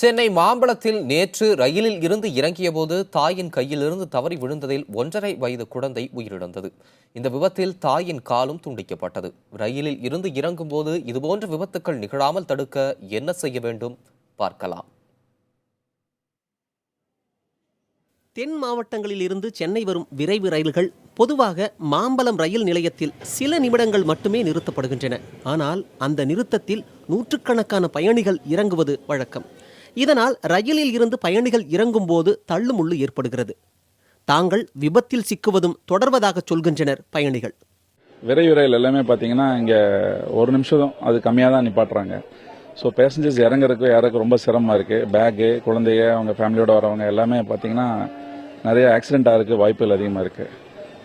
சென்னை மாம்பலத்தில் நேற்று ரயிலில் இருந்து இறங்கியபோது தாயின் கையிலிருந்து தவறி விழுந்ததில் 1.5 வயது குழந்தை உயிரிழந்தது. இந்த விபத்தில் தாயின் காலும் துண்டிக்கப்பட்டது. ரயிலில் இருந்து இறங்கும்போது இதுபோன்ற விபத்துக்கள் நிகழாமல் தடுக்க என்ன செய்ய வேண்டும் பார்க்கலாம். தென் மாவட்டங்களில் இருந்து சென்னை வரும் விரைவு ரயில்கள் பொதுவாக மாம்பலம் ரயில் நிலையத்தில் சில நிமிடங்கள் மட்டுமே நிறுத்தப்படுகின்றன. ஆனால் அந்த நிறுத்தத்தில் நூற்றுக்கணக்கான பயணிகள் இறங்குவது வழக்கம். இதனால் ரயிலில் இருந்து பயணிகள் இறங்கும் போது தள்ளுமுள்ளு ஏற்படுகிறது. தாங்கள் விபத்தில் சிக்குவதும் தொடர்வதாக சொல்கின்றனர் பயணிகள். விரைவு ரயில் எல்லாமே பார்த்தீங்கன்னா இங்கே ஒரு நிமிஷம் அது கம்மியாக தான் நிப்பாட்டுறாங்க. ஸோ பேசஞ்சர்ஸ் இறங்குறதுக்கு யாருக்கு ரொம்ப சிரமமாக இருக்குது. பேக்கு, குழந்தைய, அவங்க ஃபேமிலியோட வரவங்க எல்லாமே பார்த்தீங்கன்னா நிறைய ஆக்சிடென்ட் ஆகிறதுக்கு வாய்ப்புகள் அதிகமாக இருக்குது.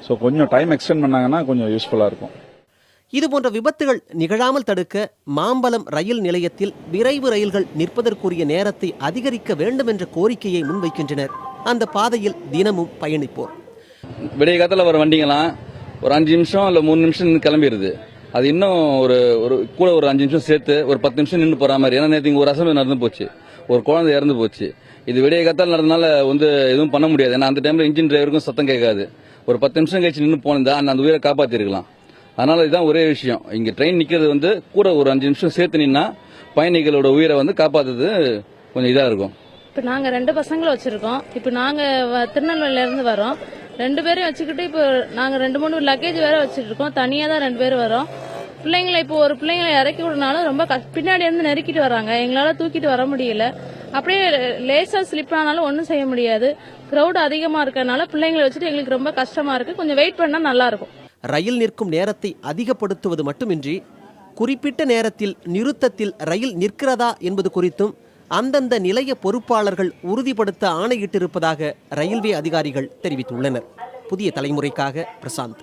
ஸோ கொஞ்சம் டைம் எக்ஸ்டெண்ட் பண்ணாங்கன்னா கொஞ்சம் யூஸ்ஃபுல்லாக இருக்கும். இதுபோன்ற விபத்துகள் நிகழாமல் தடுக்க மாம்பலம் ரயில் நிலையத்தில் விரைவு ரயில்கள் நிற்பதற்குரிய நேரத்தை அதிகரிக்க வேண்டும் என்ற கோரிக்கையை முன்வைக்கின்றனர் அந்த பாதையில் தினமும் பயணிப்போர். விடிய காலத்தில் வர வண்டிங்களாம் ஒரு 5 நிமிஷம் இல்லை 3 நிமிஷம் கிளம்பிடுது. அது இன்னும் ஒரு கூட ஒரு 5 நிமிஷம் சேர்த்து ஒரு 10 நிமிஷம் நின்று போற மாதிரி. ஏன்னா நேற்று ஒரு அசம்பி நடந்து போச்சு, ஒரு குழந்தை இறந்து போச்சு. இது விடிய காலத்தில் நடந்தனால எதுவும் பண்ண முடியாது. ஏன்னா அந்த டைம்ல இன்ஜின் டிரைவருக்கும் சத்தம் கேட்காது. ஒரு 10 நிமிஷம் கழிச்சு நின்று போனதா அந்த உயிரை காப்பாத்திருக்கலாம். அதனால இதுதான் ஒரே விஷயம். இங்க ட்ரெயின் நிக்கிறது கூட ஒரு 5 நிமிஷம் சேர்த்து நின்னா பயணிகளோட உயிரை காப்பாத்துறது கொஞ்சம் இதா இருக்கும். இப்ப நாங்க 2 பசங்களை வச்சிருக்கோம். இப்ப நாங்க திருநெல்வேலியில இருந்து வரோம். 2 பேரையும் வச்சுக்கிட்டு இப்போ நாங்க 2-3 லக்கேஜ் வேற வச்சுட்டு இருக்கோம். தனியா தான் 2 பேர் வரோம். பிள்ளைங்களை இப்போ ஒரு பிள்ளைங்களை இறக்கி விடனாலும் ரொம்ப பின்னாடி இருந்து நெருக்கிட்டு வராங்க. எங்களால தூக்கிட்டு வர முடியல. அப்படியே லேசா ஸ்லிப் ஆனாலும் ஒன்றும் செய்ய முடியாது. கிரௌட் அதிகமா இருக்கறனால பிள்ளைங்களை வச்சுட்டு எங்களுக்கு ரொம்ப கஷ்டமா இருக்கு. கொஞ்சம் வெயிட் பண்ணா நல்லா இருக்கும். ரயில் நிற்கும் நேரத்தை அதிகப்படுத்துவது மட்டுமின்றி குறிப்பிட்ட நேரத்தில் நிறுத்தத்தில் ரயில் நிற்கிறதா என்பது குறித்தும் அந்தந்த நிலைய பொறுப்பாளர்கள் உறுதிப்படுத்த ஆணையிட்டிருப்பதாக ரயில்வே அதிகாரிகள் தெரிவித்துள்ளனர். புதிய தலைமுறைக்காக பிரசாந்த்.